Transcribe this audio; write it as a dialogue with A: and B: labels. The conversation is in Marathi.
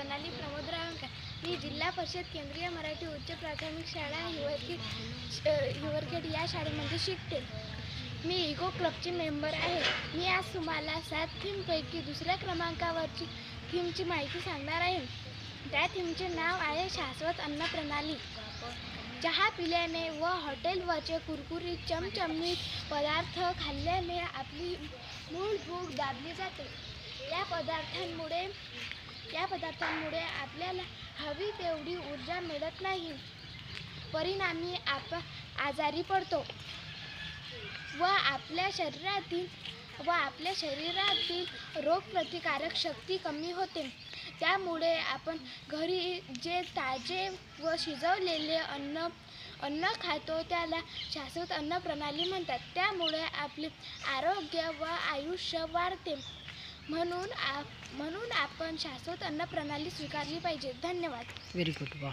A: प्रणाली प्रमोद रावणकर. मी जिल्हा परिषद केंद्रीय मराठी उच्च प्राथमिक शाळा हिवरखेड या शाळेमध्ये शिकते. मी इको क्लबची मेंबर आहे. मी आज तुम्हाला 7 थीमपैकी दुसऱ्या क्रमांकावरची थीमची माहिती सांगणार आहे. त्या थीमचे नाव आहे शाश्वत अन्न प्रणाली. चहा पिल्याने व हॉटेलवरचे कुरकुरीत चमचमीत पदार्थ खाल्ल्याने आपली मूळ भूक दाबली जाते. या पदार्थांमुळे आपल्याला हवी तेवढी ऊर्जा मिळत नाही. परिणामी आपण आजारी पडतो व आपल्या शरीरातील रोगप्रतिकारक शक्ती कमी होते. त्यामुळे आपण घरी जे ताजे व शिजवलेले अन्न खातो त्याला शाश्वत अन्न प्रणाली म्हणतात. त्यामुळे आपले आरोग्य व आयुष्य वाढते. म्हणून आपण शाश्वत अन्न प्रणाली स्वीकारली पाहिजे. धन्यवाद.
B: Very good. वा.